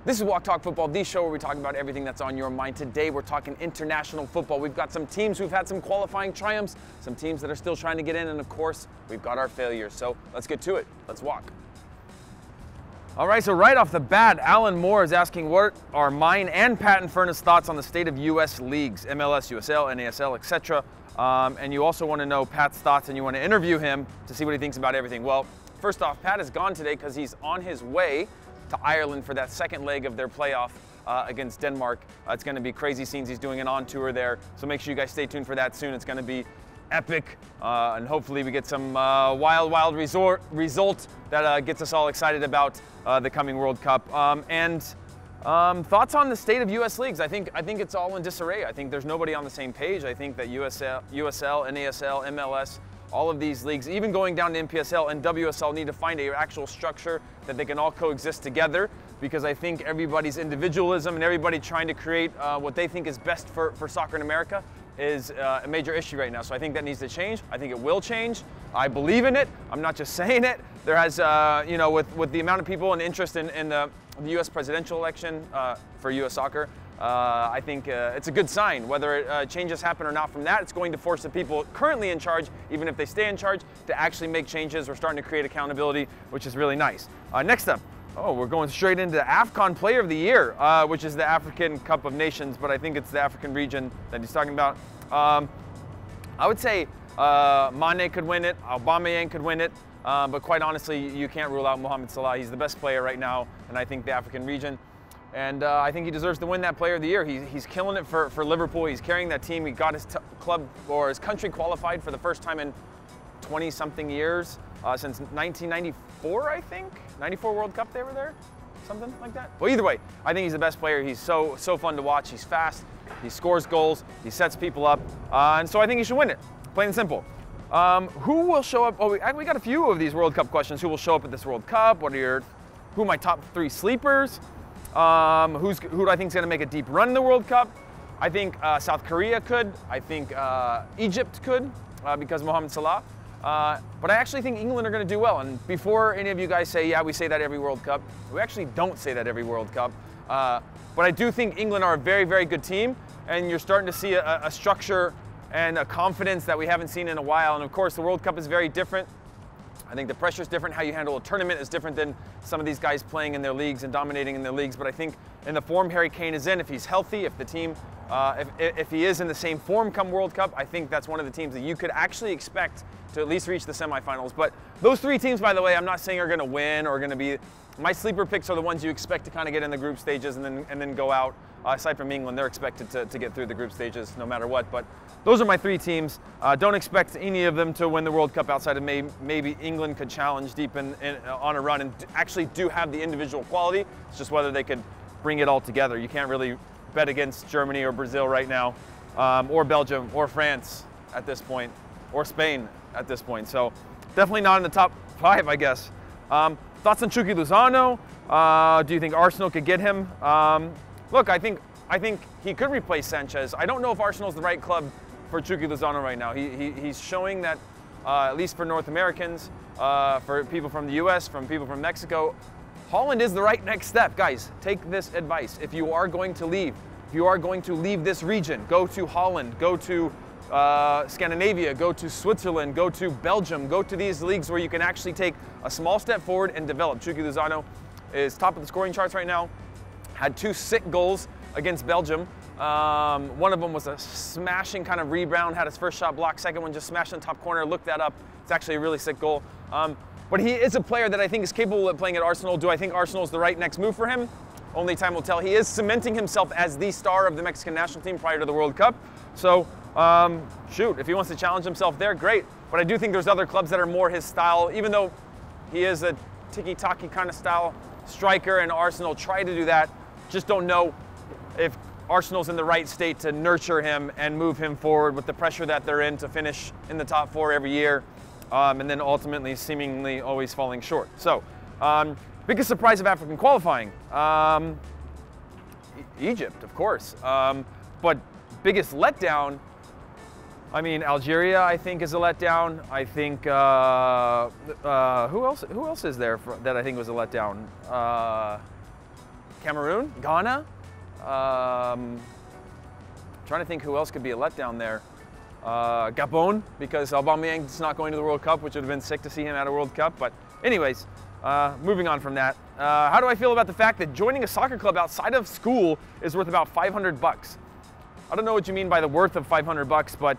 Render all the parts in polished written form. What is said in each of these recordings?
This is Walk Talk Football, the show where we talk about everything that's on your mind. Today we're talking international football. We've got some teams who've had some qualifying triumphs, some teams that are still trying to get in, and of course, we've got our failures. So let's get to it. Let's walk. All right, so right off the bat, Alan Moore is asking what are mine and Pat and Furness' thoughts on the state of U.S. leagues, MLS, USL, NASL, etc. And you also want to know Pat's thoughts, and you want to interview him to see what he thinks about everything. Well, first off, Pat is gone today because he's on his way to Ireland for that second leg of their playoff against Denmark. It's going to be crazy scenes. He's doing an on tour there, so make sure you guys stay tuned for that soon. It's going to be epic, and hopefully we get some wild result that gets us all excited about the coming World Cup. Thoughts on the state of U.S. leagues? I think it's all in disarray. I think there's nobody on the same page. I think that USL, NASL, MLS, all of these leagues, even going down to NPSL and WSL, need to find an actual structure that they can all coexist together, because I think everybody's individualism and everybody trying to create what they think is best for soccer in America is a major issue right now. So I think that needs to change. I think it will change. I believe in it. I'm not just saying it. There has, with the amount of people and interest in the U.S. presidential election for U.S. soccer, I think it's a good sign. Whether changes happen or not from that, it's going to force the people currently in charge, even if they stay in charge, to actually make changes. We're starting to create accountability, which is really nice. Next up, we're going straight into AFCON Player of the Year, which is the African Cup of Nations, but I think it's the African region that he's talking about. I would say Mane could win it, Aubameyang could win it, but quite honestly, you can't rule out Mohamed Salah. He's the best player right now, and I think the African region. And I think he deserves to win that Player of the Year. He's killing it for Liverpool. He's carrying that team. He got his club or his country qualified for the first time in 20-something years, since 1994, I think. 94 World Cup they were there, something like that. Well, either way, I think he's the best player. He's so fun to watch. He's fast. He scores goals. He sets people up, and so I think he should win it. Plain and simple. Who will show up? Oh, we got a few of these World Cup questions. Who will show up at this World Cup? Who are my top 3 sleepers? Who do I think is going to make a deep run in the World Cup? I think South Korea could. I think Egypt could because of Mohamed Salah. But I actually think England are going to do well. And before any of you guys say, yeah, we say that every World Cup, we actually don't say that every World Cup. But I do think England are a very, very good team. And you're starting to see a structure and a confidence that we haven't seen in a while. And of course, the World Cup is very different. I think the pressure is different. How you handle a tournament is different than some of these guys playing in their leagues and dominating in their leagues. But I think in the form Harry Kane is in, if he's healthy, if the team, if he is in the same form come World Cup, I think that's one of the teams that you could actually expect to at least reach the semifinals. But those 3 teams, by the way, I'm not saying are going to win or going to be. My sleeper picks are the ones you expect to kind of get in the group stages and then go out. Aside from England, they're expected to get through the group stages no matter what. But those are my 3 teams. Don't expect any of them to win the World Cup outside of maybe England could challenge deep on a run and actually do have the individual quality. It's just whether they could bring it all together. You can't really bet against Germany or Brazil right now, or Belgium or France at this point, or Spain at this point. So definitely not in the top 5, I guess. Thoughts on Chucky Lozano? Do you think Arsenal could get him? Look, I think he could replace Sanchez. I don't know if Arsenal's the right club for Chucky Lozano right now. He's showing that, at least for North Americans, for people from the U.S., from people from Mexico, Holland is the right next step. Guys, take this advice. If you are going to leave, this region, go to Holland, go to Scandinavia, go to Switzerland, go to Belgium, go to these leagues where you can actually take a small step forward and develop. Chucky Lozano is top of the scoring charts right now. Had 2 sick goals against Belgium. One of them was a smashing kind of rebound, had his first shot blocked, second one just smashed in the top corner. Look that up. It's actually a really sick goal. But he is a player that I think is capable of playing at Arsenal. Do I think Arsenal is the right next move for him? Only time will tell. He is cementing himself as the star of the Mexican national team prior to the World Cup. So, shoot, if he wants to challenge himself there, great. But I do think there's other clubs that are more his style, even though he is a tiki-taki kind of style striker, and Arsenal try to do that. Just don't know if Arsenal's in the right state to nurture him and move him forward with the pressure that they're in to finish in the top 4 every year, and then ultimately seemingly always falling short. So, biggest surprise of African qualifying, Egypt, of course. But biggest letdown, I mean, Algeria, I think, is a letdown. I think, who else is there that I think was a letdown? Cameroon, Ghana. Trying to think who else could be a letdown there. Gabon, because Aubameyang's not going to the World Cup, which would have been sick to see him at a World Cup. But anyways, moving on from that. How do I feel about the fact that joining a soccer club outside of school is worth about 500 bucks? I don't know what you mean by the worth of 500 bucks, but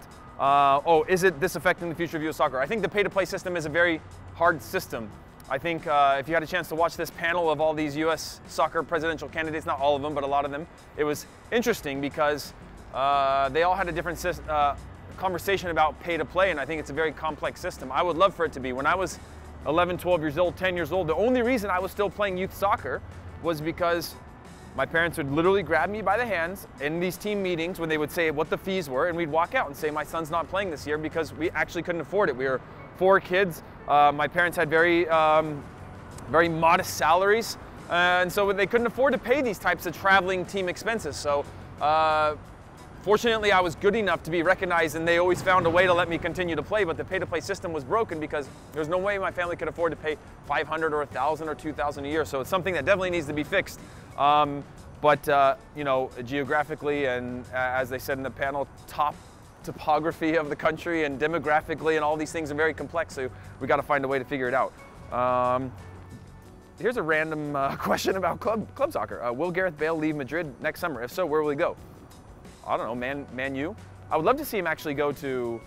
is it this affecting the future of U.S. soccer? I think the pay-to-play system is a very hard system. I think if you had a chance to watch this panel of all these U.S. soccer presidential candidates, not all of them, but a lot of them, it was interesting because they all had a different conversation about pay-to-play, and I think it's a very complex system. I would love for it to be. When I was 11, 12 years old, 10 years old, the only reason I was still playing youth soccer was because my parents would literally grab me by the hands in these team meetings when they would say what the fees were, and we'd walk out and say, my son's not playing this year because we actually couldn't afford it. We were 4 kids. My parents had very modest salaries, and so they couldn't afford to pay these types of traveling team expenses. So fortunately, I was good enough to be recognized, and they always found a way to let me continue to play, but the pay-to-play system was broken because there's no way my family could afford to pay $500 or $1,000 or $2,000 a year. So it's something that definitely needs to be fixed. You know, geographically and as they said in the panel, topography of the country and demographically and all these things are very complex, so we got to find a way to figure it out. Here's a random question about club soccer. Will Gareth Bale leave Madrid next summer? If so, where will he go? I don't know, Man U. I would love to see him actually go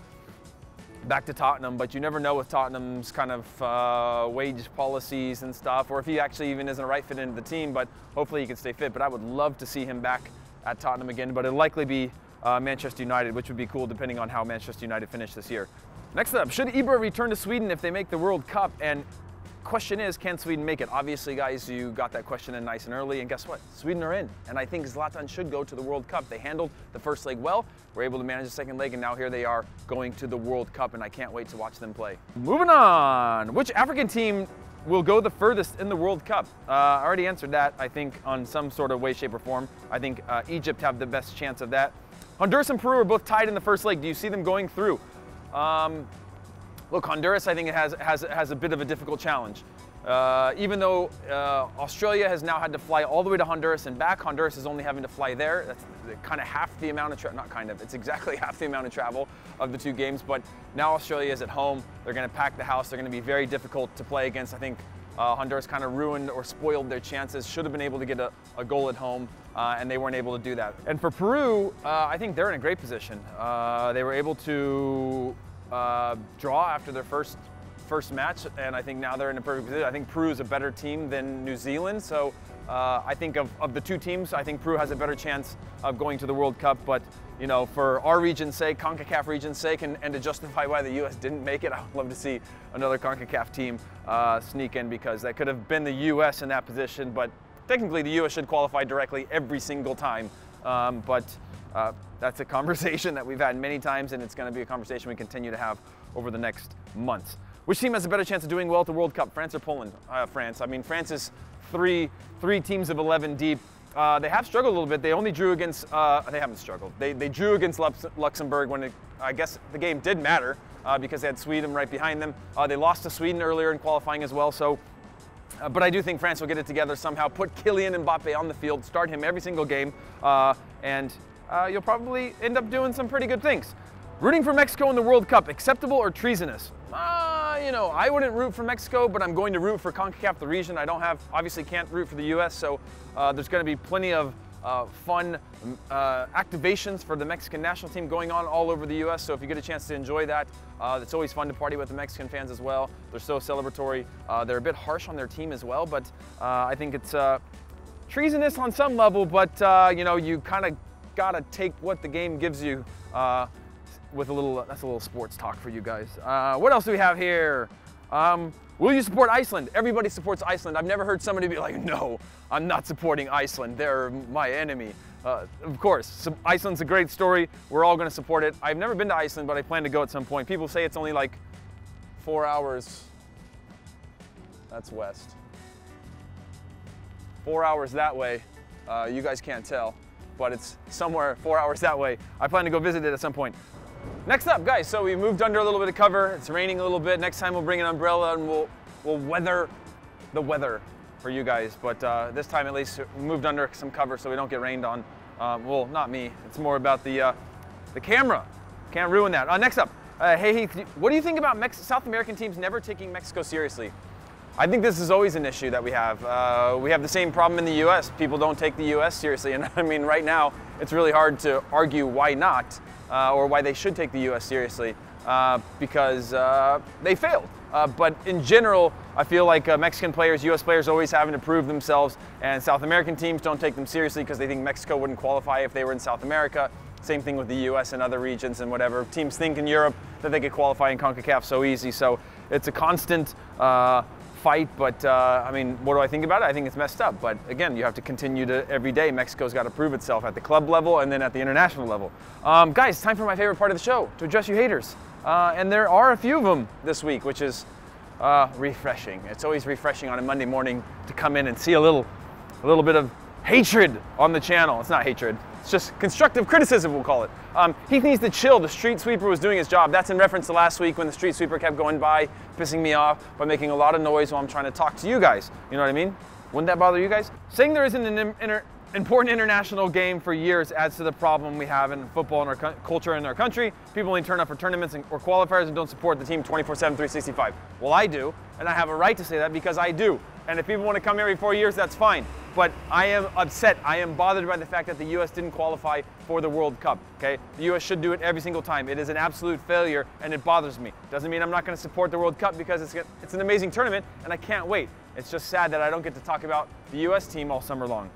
back to Tottenham, but you never know with Tottenham's kind of wage policies and stuff, or if he actually even isn't a right fit into the team, but hopefully he can stay fit. But I would love to see him back at Tottenham again, but it'll likely be Manchester United, which would be cool depending on how Manchester United finish this year. Next up, should Ibra return to Sweden if they make the World Cup? And question is, can Sweden make it? Obviously, guys, you got that question in nice and early, and guess what? Sweden are in, and I think Zlatan should go to the World Cup. They handled the first leg well, were able to manage the second leg, and now here they are going to the World Cup, and I can't wait to watch them play. Moving on, which African team will go the furthest in the World Cup? I already answered that, I think, on some sort of way, shape, or form. I think Egypt have the best chance of that. Honduras and Peru are both tied in the first leg. Do you see them going through? Look, Honduras, I think, has a bit of a difficult challenge. Even though Australia has now had to fly all the way to Honduras and back, Honduras is only having to fly there. That's kind of half the amount of travel, not kind of, it's exactly half the amount of travel of the 2 games. But now Australia is at home. They're going to pack the house. They're going to be very difficult to play against. I think Honduras kind of ruined or spoiled their chances. Should have been able to get a goal at home, and they weren't able to do that. And for Peru, I think they're in a great position. They were able to draw after their first match, and I think now they're in a perfect position. I think Peru is a better team than New Zealand, so I think of the 2 teams, I think Peru has a better chance of going to the World Cup. But you know, for our region's sake, CONCACAF region's sake, and to justify why the U.S. didn't make it, I would love to see another CONCACAF team sneak in, because that could have been the U.S. in that position. But technically, the U.S. should qualify directly every single time. That's a conversation that we've had many times, and it's going to be a conversation we continue to have over the next months. Which team has a better chance of doing well at the World Cup, France or Poland? France. I mean, France is three teams of 11 deep. They have struggled a little bit. They only drew against, they haven't struggled. They drew against Luxembourg when I guess the game did matter because they had Sweden right behind them. They lost to Sweden earlier in qualifying as well. So, but I do think France will get it together somehow, put Kylian Mbappe on the field, start him every single game, and you'll probably end up doing some pretty good things. Rooting for Mexico in the World Cup, acceptable or treasonous? You know, I wouldn't root for Mexico, but I'm going to root for CONCACAF, the region. Obviously can't root for the U.S., so there's going to be plenty of fun activations for the Mexican national team going on all over the U.S., so if you get a chance to enjoy that, it's always fun to party with the Mexican fans as well. They're so celebratory. They're a bit harsh on their team as well, but I think it's treasonous on some level, but you know, you kind of got to take what the game gives you with a little, that's a little sports talk for you guys. What else do we have here? Will you support Iceland? Everybody supports Iceland. I've never heard somebody be like, no, I'm not supporting Iceland. They're my enemy. Of course, Iceland's a great story. We're all going to support it. I've never been to Iceland, but I plan to go at some point. People say it's only like 4 hours. That's west. 4 hours that way. You guys can't tell, but it's somewhere 4 hours that way. I plan to go visit it at some point. Next up, guys, so we moved under a little bit of cover. It's raining a little bit. Next time we'll bring an umbrella and we'll weather the weather. for you guys. But this time at least we moved under some cover so we don't get rained on. Well, not me. It's more about the camera. Can't ruin that. Next up, hey Heath, what do you think about South American teams never taking Mexico seriously? I think this is always an issue that we have. We have the same problem in the U.S. People don't take the U.S. seriously, and I mean, right now, it's really hard to argue why not, or why they should take the U.S. seriously, because they failed. But in general, I feel like Mexican players, U.S. players always having to prove themselves, and South American teams don't take them seriously because they think Mexico wouldn't qualify if they were in South America. Same thing with the U.S. and other regions and whatever. Teams think in Europe that they could qualify in CONCACAF so easy, so it's a constant fight, but I mean, what do I think about it? I think it's messed up, but again, you have to continue to, every day, Mexico's got to prove itself at the club level and then at the international level. Guys, time for my favorite part of the show, to address you haters. And there are a few of them this week, which is refreshing. It's always refreshing on a Monday morning to come in and see a little bit of hatred on the channel. It's not hatred. It's just constructive criticism, we'll call it. He needs to chill. The street sweeper was doing his job. That's in reference to last week when the street sweeper kept going by, pissing me off by making a lot of noise while I'm trying to talk to you guys. You know what I mean? Wouldn't that bother you guys? Saying there isn't an important international game for years adds to the problem we have in football and our culture in our country. People only turn up for tournaments or qualifiers and don't support the team 24/7, 365. Well, I do, and I have a right to say that because I do. And if people want to come every 4 years, that's fine. But I am upset. I am bothered by the fact that the U.S. didn't qualify for the World Cup, okay? The U.S. should do it every single time. It is an absolute failure, and it bothers me. Doesn't mean I'm not going to support the World Cup because it's an amazing tournament, and I can't wait. It's just sad that I don't get to talk about the U.S. team all summer long.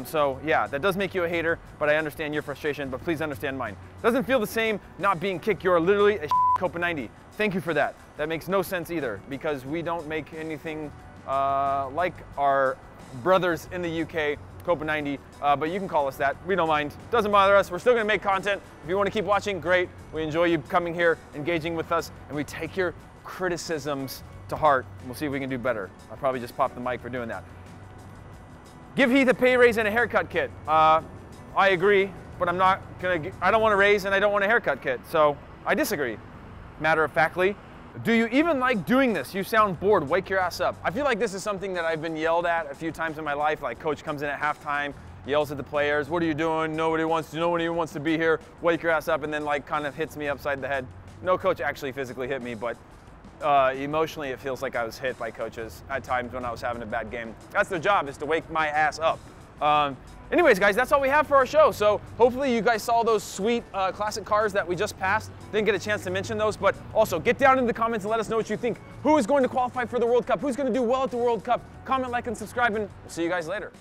So yeah, that does make you a hater, but I understand your frustration, but please understand mine. Doesn't feel the same not being kicked. You're literally a Copa 90. Thank you for that. That makes no sense either, because we don't make anything like our brothers in the UK, Copa 90, but you can call us that. We don't mind. Doesn't bother us. We're still going to make content. If you want to keep watching, great. We enjoy you coming here, engaging with us, and we take your criticisms to heart. We'll see if we can do better. I probably just popped the mic for doing that. Give Heath a pay raise and a haircut kit. I agree, but I'm not gonna. I don't want a raise and I don't want a haircut kit, so I disagree. Matter of factly, do you even like doing this? You sound bored. Wake your ass up. I feel like this is something that I've been yelled at a few times in my life. Like coach comes in at halftime, yells at the players, "What are you doing? Nobody wants to be here. Wake your ass up," and then like kind of hits me upside the head. No coach actually physically hit me, but emotionally it feels like I was hit by coaches at times when I was having a bad game. That's their job, is to wake my ass up. Anyways, guys, that's all we have for our show. So hopefully you guys saw those sweet classic cars that we just passed. Didn't get a chance to mention those, but also get down in the comments and let us know what you think. Who is going to qualify for the World Cup? Who's going to do well at the World Cup? Comment, like, and subscribe, and we'll see you guys later.